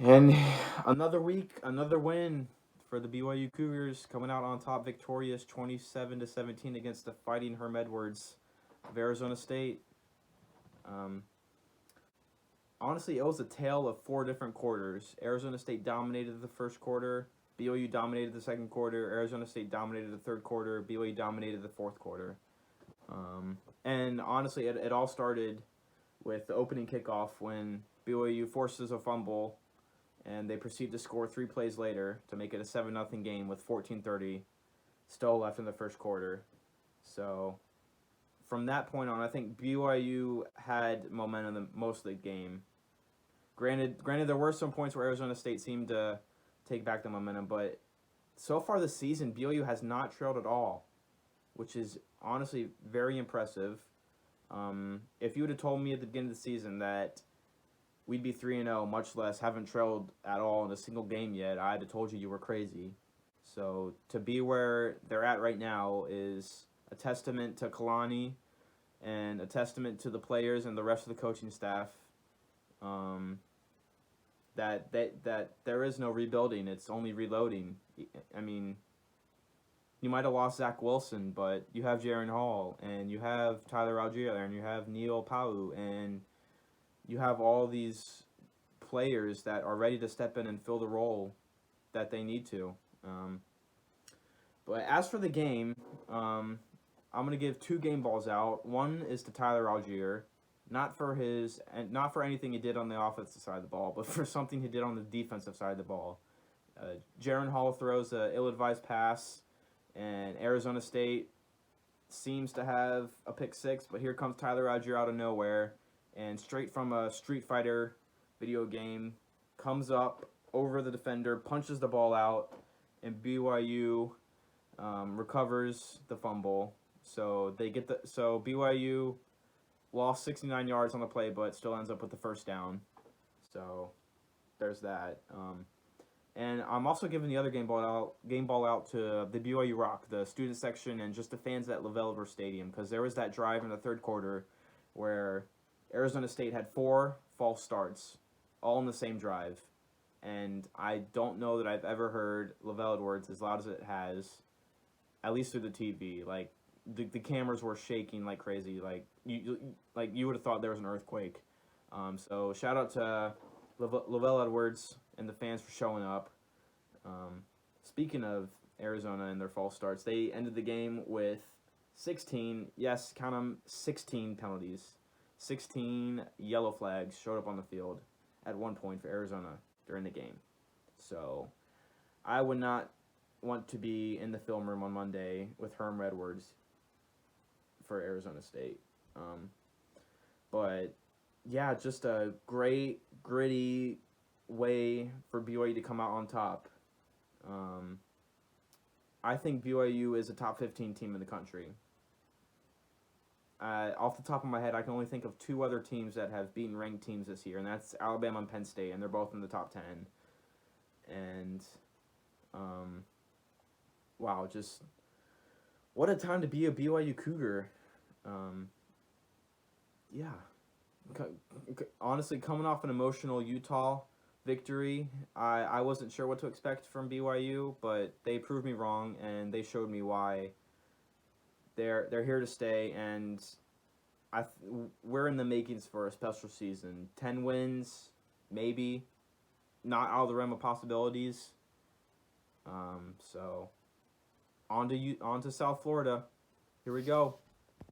And another week, another win for the BYU Cougars, coming out on top, victorious 27-17 against the Fighting Herm Edwards of Arizona State. Honestly, it was a tale of four different quarters. Arizona State dominated the first quarter. BYU dominated the second quarter. Arizona State dominated the third quarter. BYU dominated the fourth quarter. And honestly, it all started with the opening kickoff when BYU forces a fumble and they proceed to score 3 plays later to make it a 7-0 game with 14:30 still left in the first quarter. So from that point on, I think BYU had momentum most of the game. Granted, there were some points where Arizona State seemed to take back the momentum, but so far this season, BYU has not trailed at all, which is honestly very impressive. If you would have told me at the beginning of the season that we'd be 3-0, much less haven't trailed at all in a single game yet, I'd have told you were crazy. So to be where they're at right now is a testament to Kalani and a testament to the players and the rest of the coaching staff. That there is no rebuilding; it's only reloading. I mean, you might have lost Zach Wilson, but you have Jaron Hall, and you have Tyler Algier, and you have Neil Pau, and you have all these players that are ready to step in and fill the role that they need to. But as for the game, I'm going to give 2 game balls out. One is to Tyler Algier, not for anything he did on the offensive side of the ball, but for something he did on the defensive side of the ball. Jaron Hall throws an ill-advised pass, and Arizona State seems to have a pick 6, but here comes Tyler Algier out of nowhere, and straight from a Street Fighter video game, comes up over the defender, punches the ball out, and BYU recovers the fumble. So BYU lost 69 yards on the play, but still ends up with the first down. So there's that. And I'm also giving the other game ball out to the BYU Rock, the student section, and just the fans at LaVell Stadium, because there was that drive in the third quarter where Arizona State had 4 false starts, all in the same drive. And I don't know that I've ever heard LaVell Edwards as loud as it has, at least through the TV. Like, the cameras were shaking like crazy. Like you would have thought there was an earthquake. So shout out to LaVell Edwards and the fans for showing up. Speaking of Arizona and their false starts, they ended the game with 16, yes, count them, 16 penalties. 16 yellow flags showed up on the field at one point for Arizona during the game. So I would not want to be in the film room on Monday with Herm Edwards for Arizona State. But yeah, just a great, gritty way for BYU to come out on top. I think BYU is a top 15 team in the country. Off the top of my head, I can only think of 2 other teams that have beaten ranked teams this year, and that's Alabama and Penn State, and they're both in the top 10. And, wow, just what a time to be a BYU Cougar. Yeah. Honestly, coming off an emotional Utah victory, I wasn't sure what to expect from BYU, but they proved me wrong, and they showed me why they're here to stay, and we're in the makings for a special season. 10 wins, maybe, not out of the realm of possibilities. So on to South Florida. Here we go.